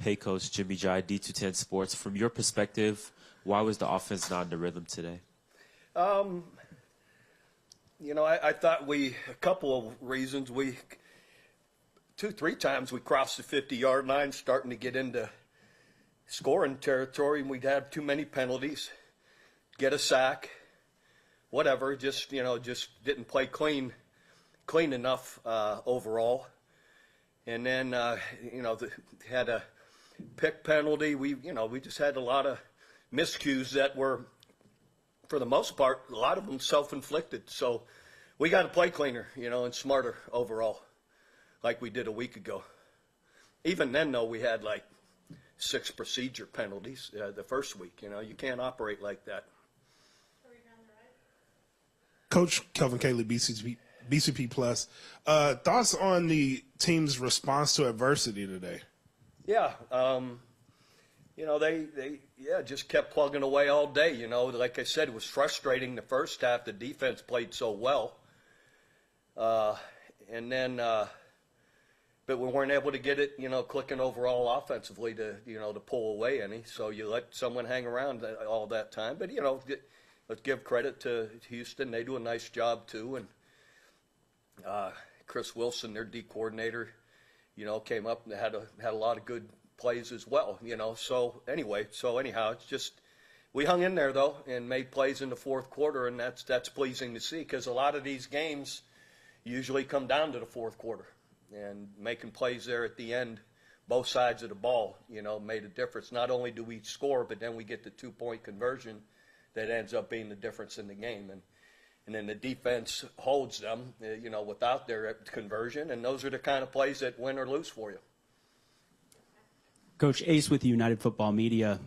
Hey, Coach, Jimmy Jai, D210 Sports. From your perspective, why was the offense not in the rhythm today? I thought a couple of reasons. 2-3 times we crossed the 50-yard line, starting to get into scoring territory, and we'd have too many penalties, get a sack, whatever. Just didn't play clean enough overall. And then had a pick penalty. We just had a lot of miscues that were, for the most part, a lot of them self-inflicted. So we got to play cleaner, and smarter overall, like we did a week ago. Even then, though, we had like 6 procedure penalties the first week. You can't operate like that. Coach Kelvin Cayley, BCP Plus. Thoughts on the team's response to adversity today? Yeah, they just kept plugging away all day. Like I said, it was frustrating the first half. The defense played so well, and then but we weren't able to get it, clicking overall offensively to pull away any. So you let someone hang around all that time. But let's give credit to Houston; they do a nice job too. And Chris Wilson, their D coordinator, came up and had a lot of good plays as well. So anyhow, it's just we hung in there though and made plays in the fourth quarter, and that's pleasing to see, because a lot of these games usually come down to the fourth quarter, and making plays there at the end, both sides of the ball, made a difference. Not only do we score, but then we get the 2-point conversion that ends up being the difference in the game. And then the defense holds them, without their conversion, and those are the kind of plays that win or lose for you. Coach, Ace with United Football Media.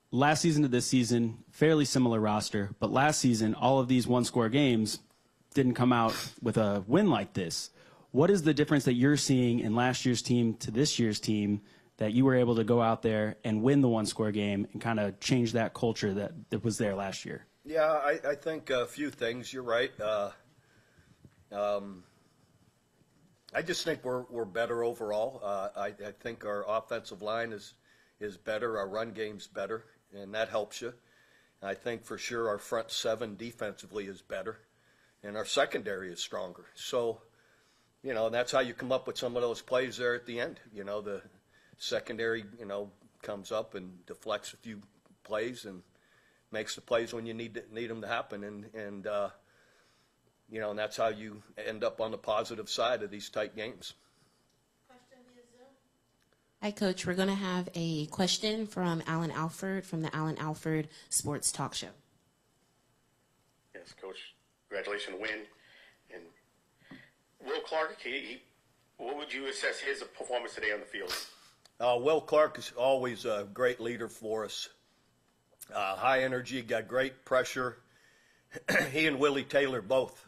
Last season to this season, fairly similar roster, but last season, all of these one-score games didn't come out with a win like this. What is the difference that you're seeing in last year's team to this year's team that you were able to go out there and win the one-score game and kind of change that culture that was there last year? Yeah, I think a few things. You're right. I just think we're better overall. I think our offensive line is better. Our run game's better, and that helps you. I think for sure our front seven defensively is better, and our secondary is stronger. So, that's how you come up with some of those plays there at the end. The secondary, comes up and deflects a few plays and makes the plays when you need them to happen, and that's how you end up on the positive side of these tight games. Hi, Coach. We're going to have a question from Alan Alford from the Alan Alford Sports Talk Show. Yes, Coach. Congratulations on the win. And Will Clarke, what would you assess his performance today on the field? Will Clarke is always a great leader for us. High energy, got great pressure. He and Willie Taylor both,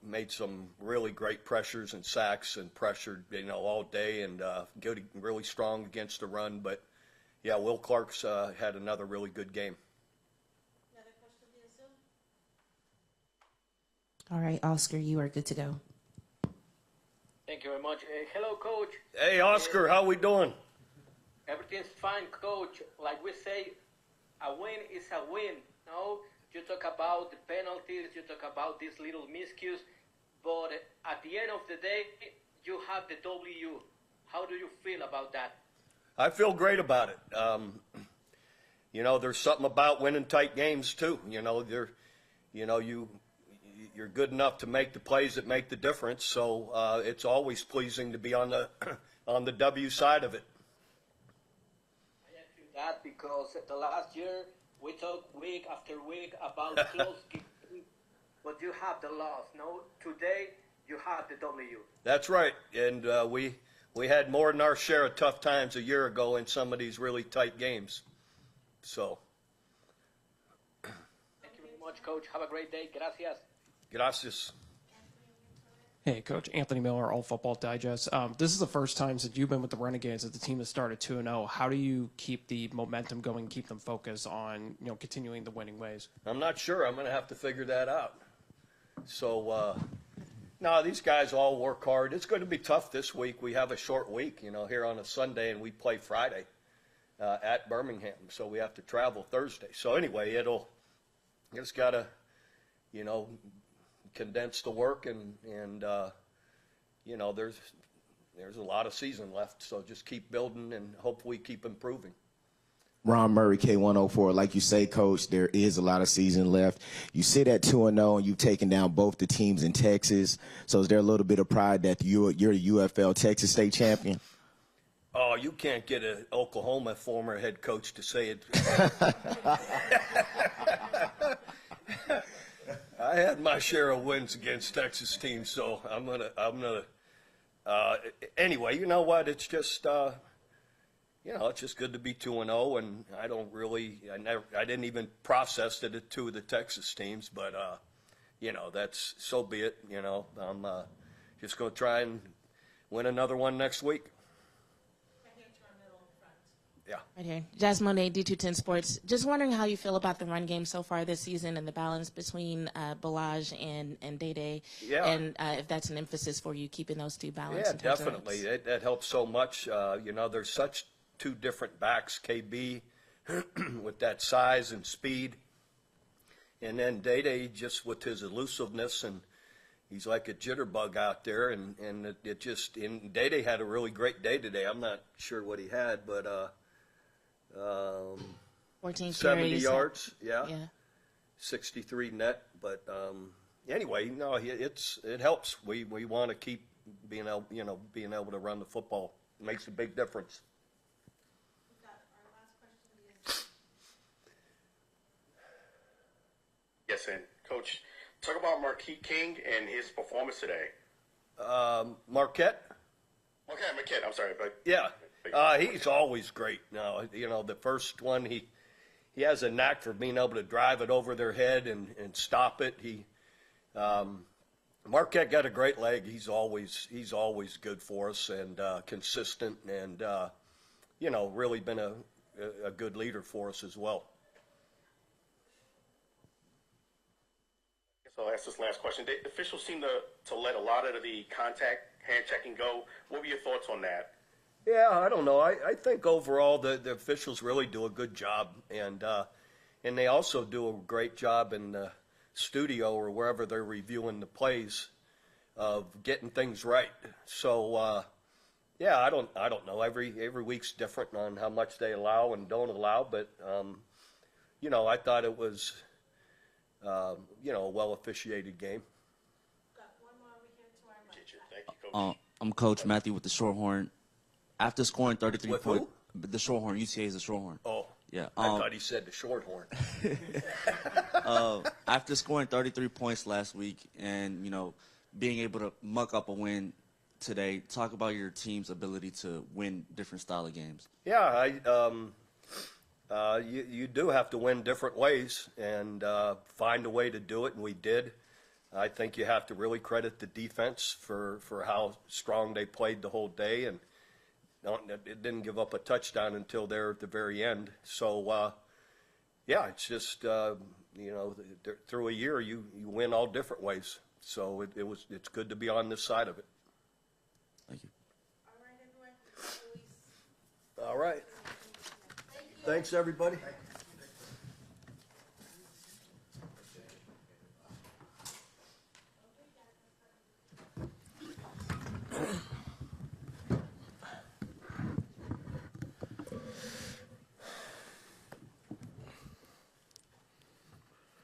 made some really great pressures and sacks and pressured, all day, and good, really strong against the run. But, yeah, Will Clarke's had another really good game. Another question via Zoom? All right, Oscar, you are good to go. Thank you very much. Hello, Coach. Hey, Oscar, how we doing? Everything's fine, Coach. Like we say, a win is a win. No, you talk about the penalties, you talk about these little miscues, but at the end of the day, you have the W. How do you feel about that? I feel great about it. There's something about winning tight games too. You're good enough to make the plays that make the difference. So it's always pleasing to be on the W side of it. That because the last year we talked week after week about close games, but you have the loss. No, today you have the W. That's right, and we had more than our share of tough times a year ago in some of these really tight games. So, thank you very much, Coach. Have a great day. Gracias. Gracias. Hey, Coach. Anthony Miller, All Football Digest. This is the first time since you've been with the Renegades that the team has started 2-0. How do you keep the momentum going, keep them focused on, continuing the winning ways? I'm not sure. I'm going to have to figure that out. So, No, these guys all work hard. It's going to be tough this week. We have a short week, here on a Sunday, and we play Friday at Birmingham, so we have to travel Thursday. So anyway, just got to, condense the work, and there's a lot of season left, so just keep building and hopefully keep improving. Ron Murray, K104. Like you say, Coach, there is a lot of season left. You sit at 2-0, and you've taken down both the teams in Texas. So is there a little bit of pride that you're the UFL Texas State champion? Oh, you can't get an Oklahoma former head coach to say it. I had my share of wins against Texas teams, so I'm gonna. Anyway, you know what? It's just. It's just good to be 2-0, and I didn't even process that at two of the Texas teams, but, that's, so be it, I'm just going to try and win another one next week. Yeah. Right here. Jasmine, D210 Sports. Just wondering how you feel about the run game so far this season and the balance between Balaj and Day-Day. Yeah. And if that's an emphasis for you, keeping those two balanced. Yeah, definitely. That helps so much. There's such two different backs, KB with that size and speed, and then Day-Day just with his elusiveness, and he's like a jitterbug out there, and Day-Day had a really great day today. I'm not sure what he had, but 14 70 carries, yards, yeah, 63 net, but anyway, no, it helps. We want to keep being able to run the football. It makes a big difference. Yes, and Coach, talk about Marquette King and his performance today. Marquette? Marquette, I'm sorry. But Yeah, he's always great. Now, the first one, he has a knack for being able to drive it over their head and stop it. Marquette got a great leg. He's always good for us and consistent, and really been a good leader for us as well. So I'll ask this last question. The officials seem to let a lot of the contact, hand checking go. What were your thoughts on that? Yeah, I don't know. I think overall the officials really do a good job, and they also do a great job in the studio or wherever they're reviewing the plays of getting things right. So I don't know. Every week's different on how much they allow and don't allow, but I thought it was a well officiated game. Thank you, Coach. I'm Coach Matthew with the Shorthorn. After scoring 33 With points, the Shorthorn, UCA is the Shorthorn. Oh, Yeah. I thought he said the Shorthorn. After scoring 33 points last week and, being able to muck up a win today, talk about your team's ability to win different style of games. Yeah, you do have to win different ways and find a way to do it, and we did. I think you have to really credit the defense for how strong they played the whole day, and it didn't give up a touchdown until there at the very end. So, it's just, through a year you win all different ways. So it's good to be on this side of it. Thank you. All right. Thanks, everybody.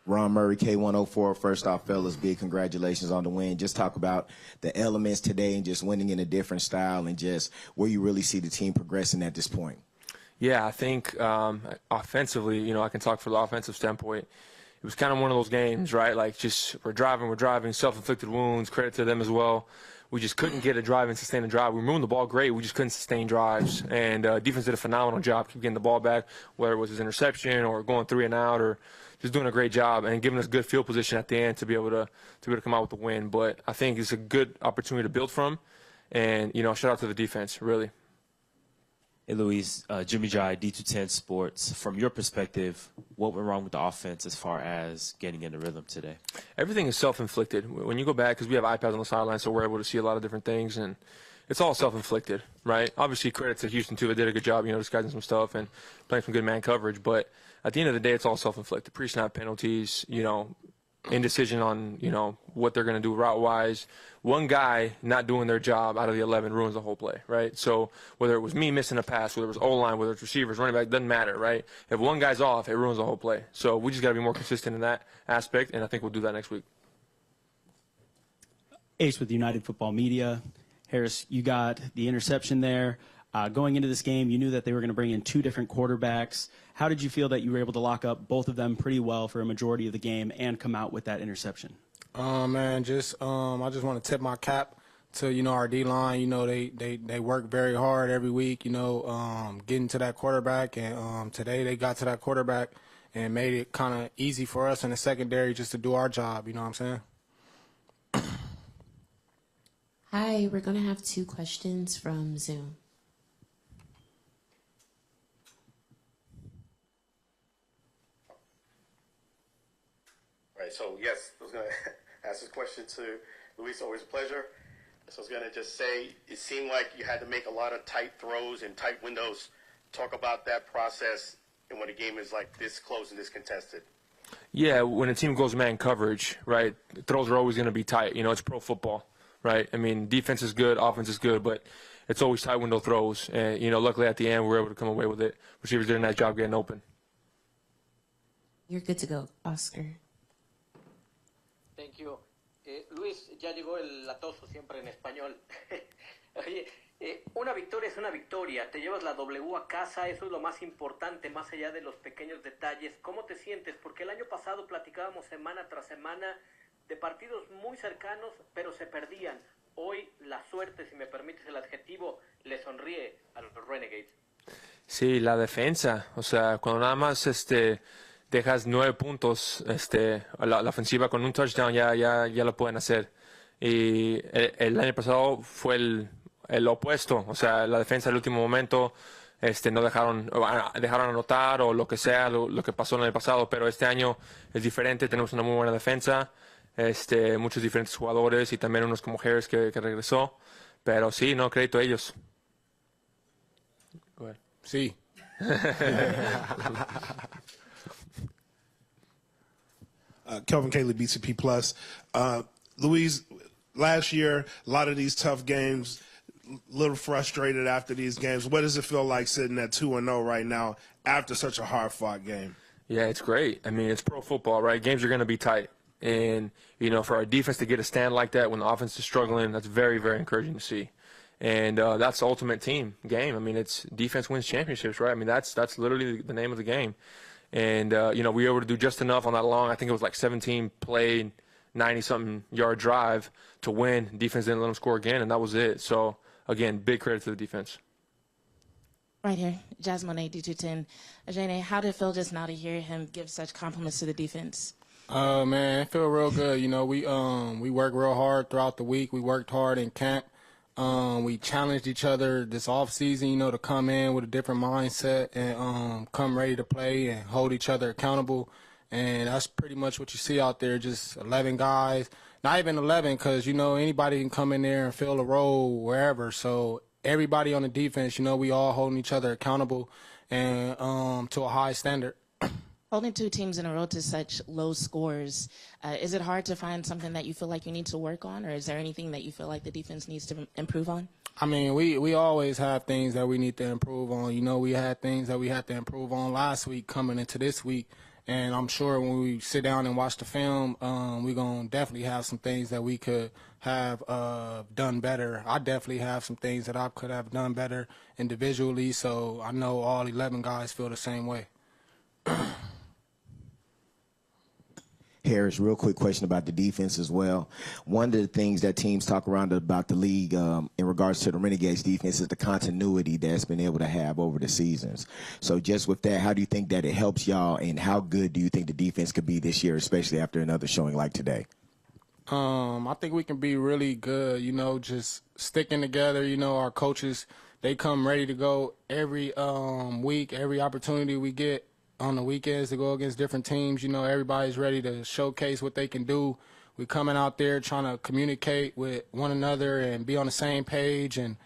Ron Murray, K104. First off, fellas, big congratulations on the win. Just talk about the elements today and just winning in a different style and just where you really see the team progressing at this point. Yeah, I think offensively, I can talk for the offensive standpoint. It was kind of one of those games, right? Like just we're driving, self-inflicted wounds, credit to them as well. We just couldn't get a drive and sustain a drive. We were moving the ball great. We just couldn't sustain drives. And defense did a phenomenal job keep getting the ball back, whether it was his interception or going 3 and out or just doing a great job and giving us good field position at the end to be able to come out with the win. But I think it's a good opportunity to build from. And, shout out to the defense, really. Hey, Luis, Jimmy Jai, D210 Sports. From your perspective, what went wrong with the offense as far as getting into rhythm today? Everything is self-inflicted. When you go back, because we have iPads on the sideline, so we're able to see a lot of different things, and it's all self-inflicted, right? Obviously, credit to Houston, too. They did a good job, disguising some stuff and playing some good man coverage. But at the end of the day, it's all self-inflicted. Pre-snap penalties, indecision on, what they're going to do route-wise. One guy not doing their job out of the 11 ruins the whole play, right? So whether it was me missing a pass, whether it was O-line, whether it's receivers, running back, doesn't matter, right? If one guy's off, it ruins the whole play. So we just got to be more consistent in that aspect, and I think we'll do that next week. Ace with United Football Media. Harris, you got the interception there. Going into this game, you knew that they were going to bring in two different quarterbacks. How did you feel that you were able to lock up both of them pretty well for a majority of the game and come out with that interception? Man, I just want to tip my cap to our D-line. They work very hard every week. Getting to that quarterback, and today they got to that quarterback and made it kind of easy for us in the secondary just to do our job. You know what I'm saying? Hi, we're gonna have 2 questions from Zoom. Right, so yes, I was going to ask this question to Luis. Always a pleasure. So I was going to just say, it seemed like you had to make a lot of tight throws and tight windows. Talk about that process and when a game is like this close and this contested. Yeah, when a team goes man coverage, right, throws are always going to be tight. It's pro football, right? I mean, defense is good, offense is good, but it's always tight window throws. And, luckily at the end, we were able to come away with it. Receivers did a nice job getting open. You're good to go, Oscar. Thank you. Luis, ya llegó el latoso siempre en español. Oye, una victoria es una victoria. Te llevas la W a casa, eso es lo más importante, más allá de los pequeños detalles. ¿Cómo te sientes? Porque el año pasado platicábamos semana tras semana de partidos muy cercanos, pero se perdían. Hoy la suerte, si me permites el adjetivo, le sonríe a los Renegades. Sí, la defensa. O sea, cuando nada más dejas 9 puntos, la ofensiva con un touchdown ya lo pueden hacer. Y el año pasado fue el opuesto, o sea, la defensa al último momento no dejaron anotar o lo que sea, lo que pasó en el pasado, pero este año es diferente, tenemos una muy buena defensa, muchos diferentes jugadores y también unos como Harris que regresó, pero sí, no, crédito a ellos. Sí. Kelvin Cayley, BCP Plus. Luis, last year, a lot of these tough games, a little frustrated after these games. What does it feel like sitting at 2-0 right now after such a hard-fought game? Yeah, it's great. I mean, it's pro football, right? Games are going to be tight. And, for our defense to get a stand like that when the offense is struggling, that's very, very encouraging to see. And that's the ultimate team game. I mean, it's defense wins championships, right? I mean, that's literally the name of the game. And, we were able to do just enough on that long, I think it was like 17-play, 90-something yard drive to win. Defense didn't let them score again, and that was it. So, again, big credit to the defense. Right here, Jasmine, D210. Ajene, how did it feel just now to hear him give such compliments to the defense? Man, it feel real good. We worked real hard throughout the week. We worked hard in camp. We challenged each other this off season, to come in with a different mindset and come ready to play and hold each other accountable. And that's pretty much what you see out there, just 11 guys. Not even 11 because, anybody can come in there and fill a role wherever. So everybody on the defense, we all holding each other accountable and to a high standard. Holding 2 teams in a row to such low scores, is it hard to find something that you feel like you need to work on, or is there anything that you feel like the defense needs to improve on? I mean, we always have things that we need to improve on. We had things that we had to improve on last week coming into this week, and I'm sure when we sit down and watch the film, we're going to definitely have some things that we could have done better. I definitely have some things that I could have done better individually, so I know all 11 guys feel the same way. Harris, real quick question about the defense as well. One of the things that teams talk around about the league in regards to the Renegades defense is the continuity that's been able to have over the seasons. So just with that, how do you think that it helps y'all, and how good do you think the defense could be this year, especially after another showing like today? I think we can be really good, just sticking together. Our coaches, they come ready to go every week, every opportunity we get on the weekends to go against different teams. You know, everybody's ready to showcase what they can do. We coming out there trying to communicate with one another and be on the same page. And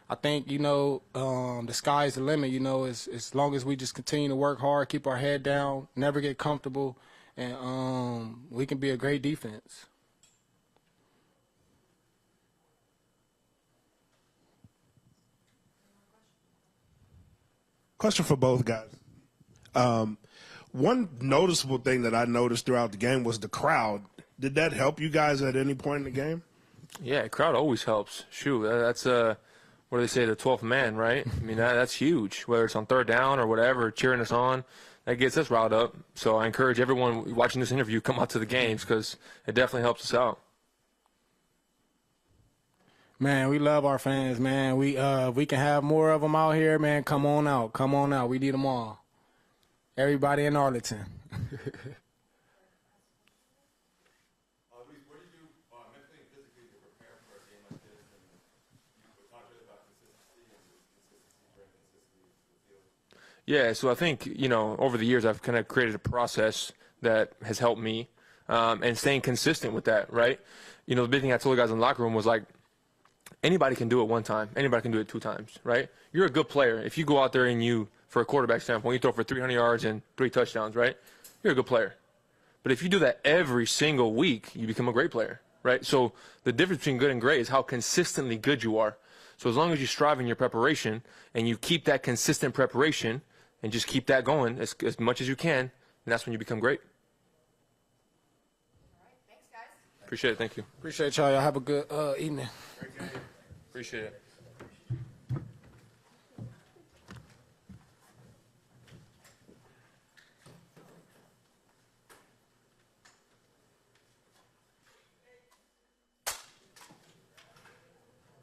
I think, you know, the sky's the limit. You know, as long as we just continue to work hard, keep our head down, never get comfortable, and we can be a great defense. Question for both guys. One noticeable thing that I noticed throughout the game was the crowd. Did that help you guys at any point in the game? Yeah, crowd always helps. Shoot, that's what do they say, the 12th man, right? I mean, that's huge. Whether it's on third down or whatever, cheering us on, that gets us riled up. So I encourage everyone watching this interview, come out to the games because it definitely helps us out. Man, we love our fans, man. We can have more of them out here, man. Come on out. Come on out. We need them all. Everybody in Arlington. Yeah, so I think, you know, over the years I've kind of created a process that has helped me and staying consistent with that, right? You know, the big thing I told the guys in the locker room was like, anybody can do it one time. Anybody can do it 2 times, right? You're a good player. If you go out there and you, for a quarterback standpoint, you throw for 300 yards and 3 touchdowns, right? You're a good player. But if you do that every single week, you become a great player, right? So the difference between good and great is how consistently good you are. So as long as you strive in your preparation and you keep that consistent preparation and just keep that going as much as you can, and that's when you become great. All right, thanks, guys. Appreciate it. Thank you. Appreciate y'all. Y'all have a good evening. Appreciate it.